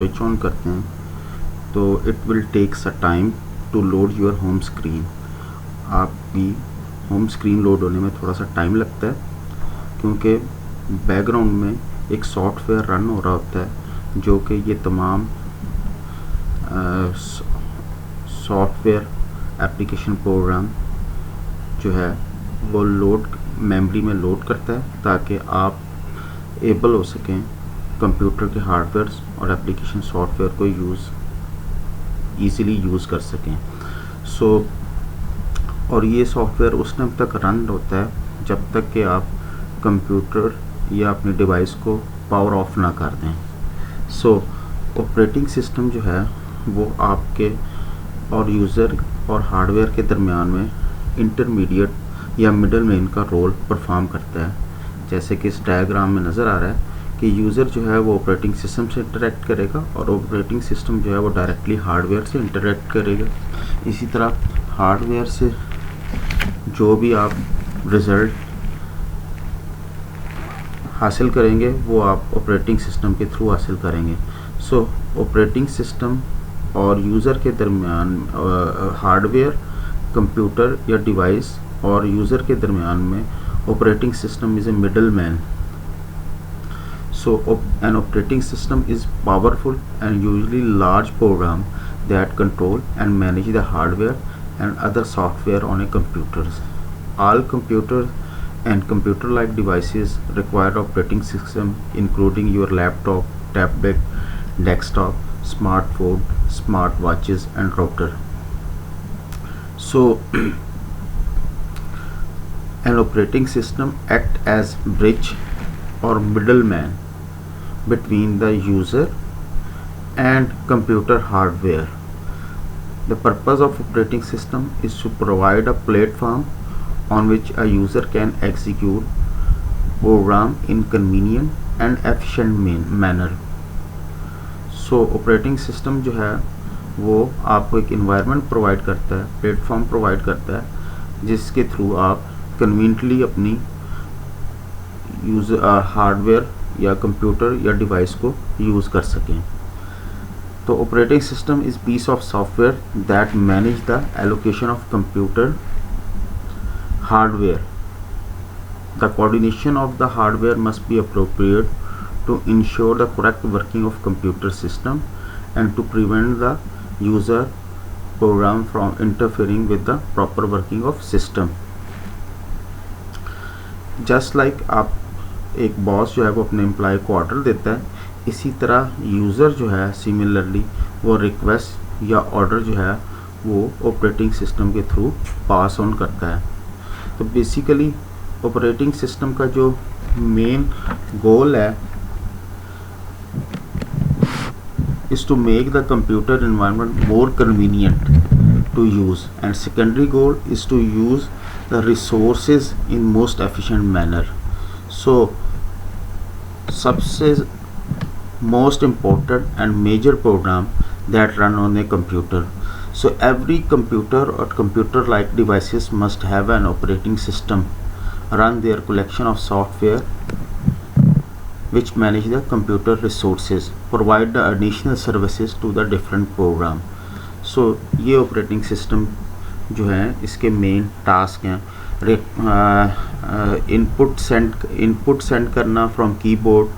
Switch on करते हैं तो it will takes a time to load your home screen. आपकी होम स्क्रीन लोड होने में थोड़ा सा टाइम लगता है क्योंकि बैकग्राउंड में एक सॉफ्टवेयर रन हो रहा होता है जो कि ये तमाम सॉफ्टवेयर एप्लीकेशन प्रोग्राम जो है वो लोड मेमोरी में लोड करता है ताकि आप एबल हो सकें कंप्यूटर के हार्डवेयर और एप्लीकेशन सॉफ्टवेयर को ईज़िली यूज़ कर सकें। और ये सॉफ्टवेयर उस टाइम तक रन होता है जब तक कि आप कंप्यूटर या अपने डिवाइस को पावर ऑफ ना कर दें। ऑपरेटिंग सिस्टम जो है वो आपके और यूज़र और हार्डवेयर के दरमियान में इंटरमीडिएट या मिडल मैन का रोल परफॉर्म करता है। जैसे कि इस डायग्राम में नज़र आ रहा है कि यूज़र जो है वो ऑपरेटिंग सिस्टम से इंटरेक्ट करेगा और ऑपरेटिंग सिस्टम जो है वो डायरेक्टली हार्डवेयर से इंटरेक्ट करेगा। इसी तरह हार्डवेयर से जो भी आप रिज़ल्ट हासिल करेंगे वो आप ऑपरेटिंग सिस्टम के थ्रू हासिल करेंगे। ऑपरेटिंग सिस्टम और यूज़र के दरमियान हार्डवेयर कंप्यूटर या डिवाइस और यूज़र के दरमियान में operating system is a middle man. An operating system is powerful and usually large program that control and manage the hardware and other software on a computer. All computers and computer-like devices require operating system, including your laptop, tablet, desktop, smartphone, smartwatches, and router. An operating system acts as bridge or middleman between the user and computer hardware. The purpose of operating system is to provide a platform on which a user can execute program in convenient and efficient manner. Operating system जो है वो आपको एक environment provide करता है, platform provide करता है जिसके थ्रू आप कन्वीनियंटली अपनी हार्डवेयर या कंप्यूटर या डिवाइस को यूज़ कर सकें। तो operating system is piece of software that manage the allocation of computer hardware. The coordination of the hardware must be appropriate to ensure the correct working of computer system and to prevent the user program from interfering with the proper working of system. Just like आप एक boss जो है वो अपने employ को order देता है, इसी तरह यूज़र जो है सिमिलरली वो रिक्वेस्ट या ऑर्डर जो है वो ऑपरेटिंग सिस्टम के थ्रू पास ऑन करता है। तो बेसिकली ऑपरेटिंग सिस्टम का जो मेन गोल है is to make the computer environment more convenient to use, and secondary goal is to use the resources in most efficient manner. सबसे most important and major program that run on a computer. Every computer or computer like devices must have an operating system run their collection of software which manage the computer resources, provide the additional services to the different program. ये operating system जो है इसके main task हैं input send करना from keyboard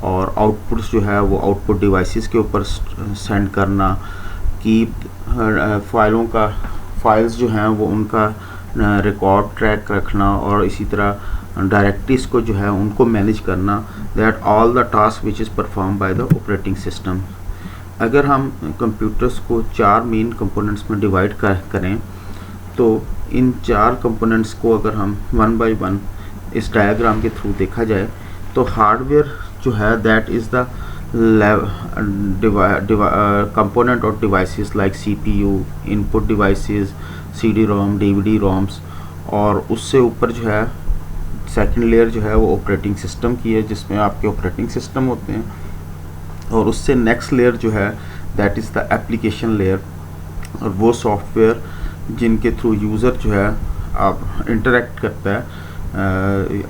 और outputs जो है वो आउटपुट डिवाइसेस के ऊपर सेंड करना, फाइल्स जो हैं वो उनका रिकॉर्ड ट्रैक रखना और इसी तरह डायरेक्टरीज को जो है उनको मैनेज करना। That all the task which is perform by the operating system. अगर हम कंप्यूटर्स को 4 मेन कंपोनेंट्स में डिवाइड करें तो इन 4 कंपोनेंट्स को अगर हम वन बाय वन इस डायग्राम के थ्रू देखा जाए तो हार्डवेयर जो है that is the component of devices like CPU, input devices, CD-ROM, DVD-ROMs, और उससे ऊपर जो है सेकंड लेयर जो है वो ऑपरेटिंग सिस्टम की है जिसमें आपके ऑपरेटिंग सिस्टम होते हैं, और उससे नेक्स्ट लेयर जो है that is the application layer, और वो सॉफ्टवेयर जिनके थ्रू यूज़र जो है आप इंटरेक्ट करता है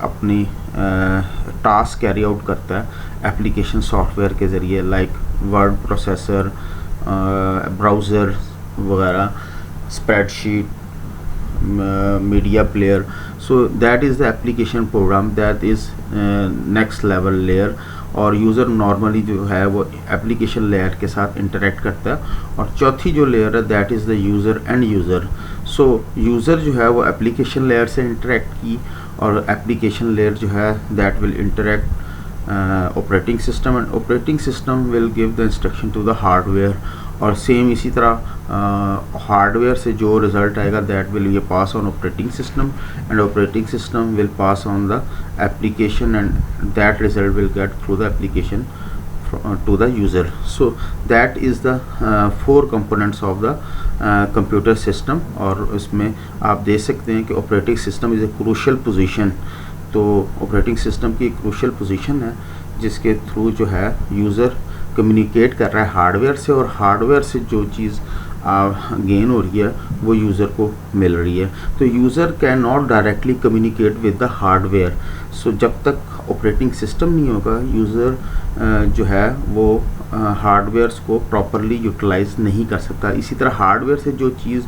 अपनी टास्क कैरी आउट करता है एप्लीकेशन सॉफ्टवेयर के ज़रिए, लाइक वर्ड प्रोसेसर, ब्राउज़र वगैरह, spreadsheet, media player. So that is the application program, that is next level layer, और यूज़र नॉर्मली जो है वो एप्लीकेशन लेयर के साथ इंटरेक्ट करता है। और चौथी जो लेयर है that is the user end user. So user जो है वो एप्लीकेशन लेयर से इंटरेक्ट की, और एप्लीकेशन लेयर जो है that will interact operating system, and operating system will give the instruction to the hardware. और सेम इसी तरह हार्डवेयर से जो रिज़ल्ट आएगा दैट विल ये pass on operating system, and operating system will pass on the application, and that result will get through the application to the user. So that is the 4 components of the computer system। और इसमें आप देख सकते हैं कि operating system is a crucial position. तो operating system की crucial position है जिसके थ्रू जो है यूज़र कम्युनिकेट कर रहा है हार्डवेयर से, और हार्डवेयर से जो चीज़ गेन हो रही है वो यूज़र को मिल रही है। तो user can not directly communicate with the hardware. So जब तक ऑपरेटिंग सिस्टम नहीं होगा, यूज़र जो है वो हार्डवेयर्स को प्रॉपरली यूटिलाइज नहीं कर सकता। इसी तरह हार्डवेयर से जो चीज़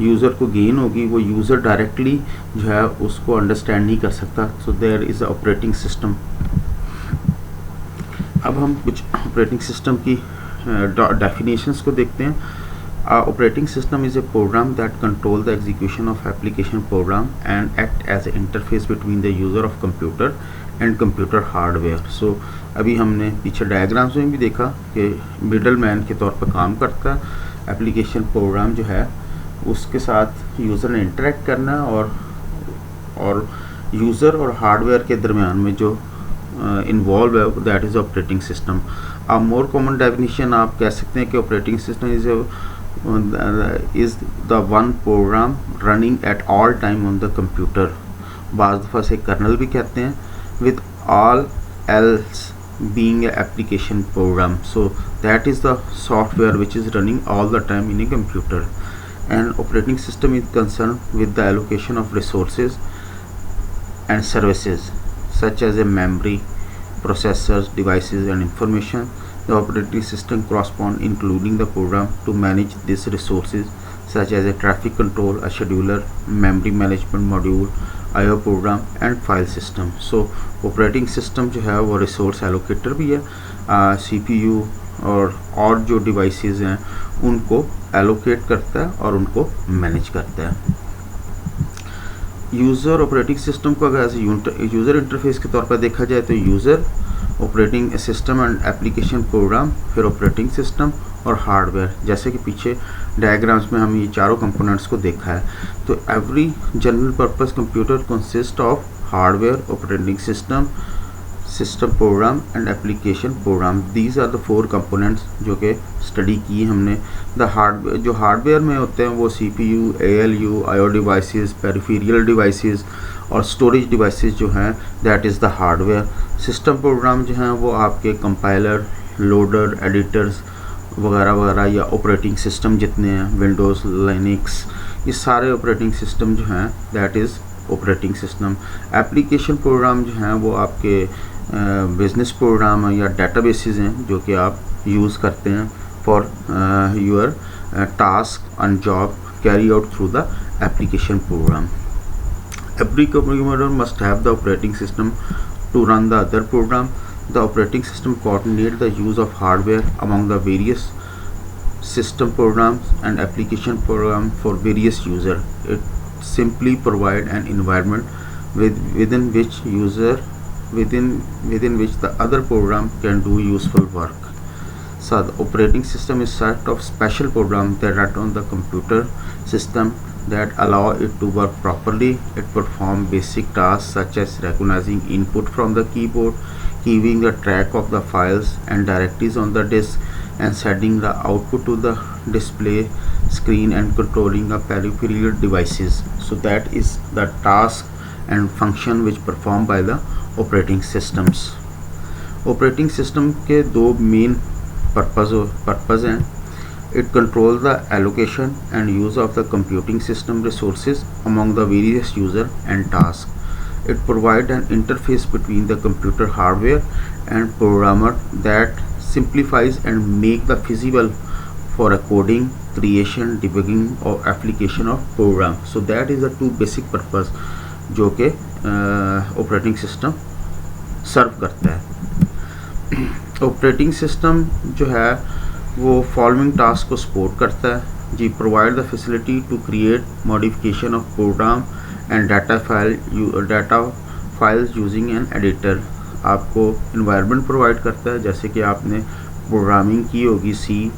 यूज़र को गेन होगी वो यूज़र डायरेक्टली जो है उसको अंडरस्टैंड नहीं कर सकता। So there is a operating system. अब हम कुछ ऑपरेटिंग सिस्टम की डेफिनेशंस को देखते हैं। Operating system is a program that control the execution of application program and act as an interface between the user of computer and computer hardware। So अभी हमने पीछे डायग्राम्स में भी देखा कि मिडल मैन के तौर पर काम करता है। एप्लीकेशन प्रोग्राम जो है उसके साथ यूज़र ने इंटरेक्ट करना, और यूज़र और हार्डवेयर के दरमियान में जो इन्वॉल्व है दैट इज़ ऑपरेटिंग सिस्टम। अब मोर कॉमन डेफिनेशन आप कह सकते हैं कि operating system is the one program running at all time on the computer। बाज़ दफ़ा से कर्नल भी कहते हैं, with all else being a application program। So that is the software which is running all the time in a computer। And operating system is concerned with the allocation of resources and services such as a memory, processors, devices and information। The operating system correspond including the program to manage these resources such as a traffic control, a scheduler, memory management module, I/O program and file system। So operating system जो है वो resource allocator भी है, CPU और जो devices हैं उनको allocate करता है और उनको manage करता है। यूज़र ऑपरेटिंग सिस्टम को अगर यूज़र इंटरफेस के तौर पर देखा जाए तो user, operating system and application programme, फिर ऑपरेटिंग सिस्टम और हार्डवेयर। जैसे कि पीछे डायग्राम्स में हम ये चारों कंपोनेंट्स को देखा है। तो every general purpose computer consist of hardware, operating system, system program and application program. These are the 4 components जो कि स्टडी की हमने। जो हार्डवेयर में होते हैं वो CPU, ALU, I/O devices, peripheral devices और स्टोरेज डिवाइसेस जो हैं that is the hardware. System program जो हैं वो आपके कंपाइलर, लोडर, एडिटर्स वगैरह वगैरह, या ऑपरेटिंग सिस्टम जितने हैं विंडोज़, लिनक्स, ये सारे ऑपरेटिंग सिस्टम जो हैं that is operating system. Application program जो हैं वो आपके बिजनेस प्रोग्राम हैं या डेटाबेसेस हैं जो कि आप यूज़ करते हैं for your task and job carry out through the application program. Every computer must have the operating system to run the other program। The operating system coordinates the use of hardware among the various system programs and application program for various users। It simply provides an environment within which the other program can do useful work। So the operating system is a set of special programs that run on the computer system that allow it to work properly। It performs basic tasks such as recognizing input from the keyboard, keeping the track of the files and directories on the disk, and sending the output to the display screen and controlling the peripheral devices। So that is the task and function which performed by the operating systems। Operating system के 2 main purpose हैं। It controls the allocation and use of the computing system resources among the various user and tasks। It provides an interface between the computer hardware and programmer that simplifies and make the feasible for a coding, creation, debugging or application of program. So that is the two basic purpose जो कि operating system सर्व करता है। Operating system जो है वो following task को support करता है जी। Provide the facility to create modification of program and data files using an editor. आपको इन्वायरमेंट प्रोवाइड करता है, जैसे कि आपने प्रोग्रामिंग की होगी C++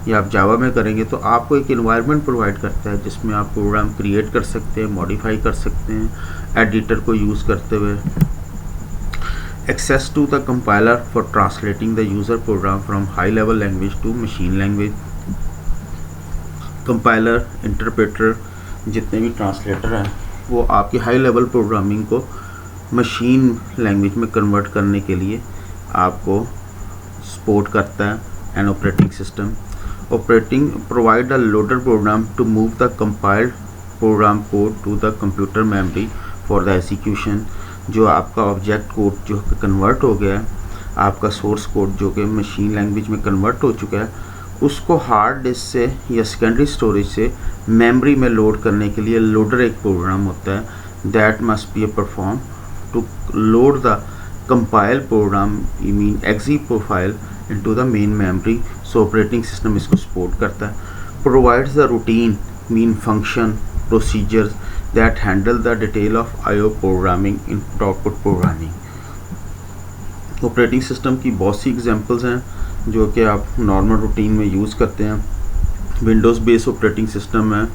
या आप जावा में करेंगे तो आपको एक इन्वायरमेंट प्रोवाइड करता है जिसमें आप प्रोग्राम क्रिएट कर सकते हैं, मॉडिफाई कर सकते हैं एडिटर को यूज़ करते हुए। Access to the compiler for translating the user program from high level language to machine language. Compiler, interpreter, जितने भी ट्रांसलेटर हैं वो आपकी हाई लेवल प्रोग्रामिंग को मशीन लैंग्वेज में कन्वर्ट करने के लिए आपको सपोर्ट करता है। An operating system operating provide a loader program to move the compiled program code to the computer memory for the execution. जो आपका ऑब्जेक्ट कोड जो कन्वर्ट हो गया है, आपका सोर्स कोड जो कि मशीन लैंग्वेज में कन्वर्ट हो चुका है, उसको हार्ड डिस्क से या सेकेंडरी स्टोरेज से मेमोरी में लोड करने के लिए लोडर एक प्रोग्राम होता है that must be perform to load the compile program mean exe profile into the main memory. So operating system इसको सपोर्ट करता है। Provides the routine mean function procedures that handle the detail of IO programming input output programming. Operating system की बहुत सी examples हैं जो कि आप normal routine में यूज़ करते हैं। विंडोज़ बेस ऑपरेटिंग सिस्टम है,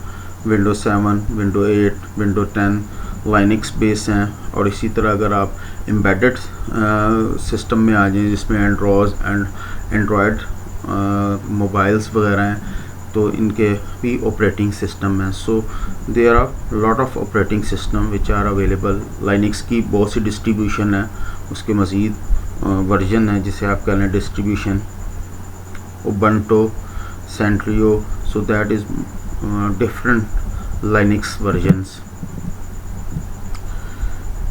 Windows 7, window 8, window 10 Linux base हैं। और इसी तरह अगर आप एम्बेडेड सिस्टम में आ जाएं जिसमें एंड्रॉयड मोबाइल्स वगैरह हैं तो इनके भी ऑपरेटिंग सिस्टम हैं। So there are lot of operating system which are available. Linux की बहुत सी डिस्ट्रीब्यूशन है, उसके मज़ीद वर्जन है जिसे आप कह लें distribution, Ubuntu, CentOS. So that is different Linux versions.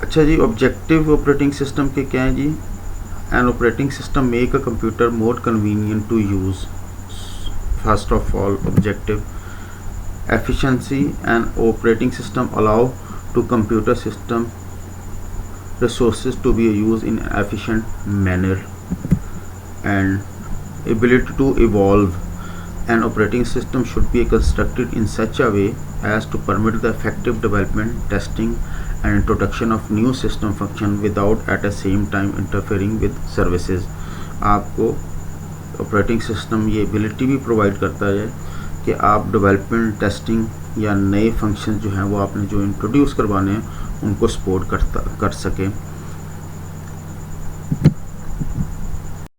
अच्छा जी, ऑब्जेक्टिव ऑपरेटिंग सिस्टम के क्या हैं जी? An operating system make a computer more convenient to use. First of all objective efficiency and operating system allow to computer system resources to be used in an efficient manner and ability to evolve. An operating system should be constructed in such a way as to permit the effective development, testing and introduction of new system function without at the same time interfering with services. आपको operating system ये ability भी provide करता है कि आप development, testing या नए function जो हैं वो आपने जो इंट्रोड्यूस करवाने हैं उनको सपोर्ट कर सकें।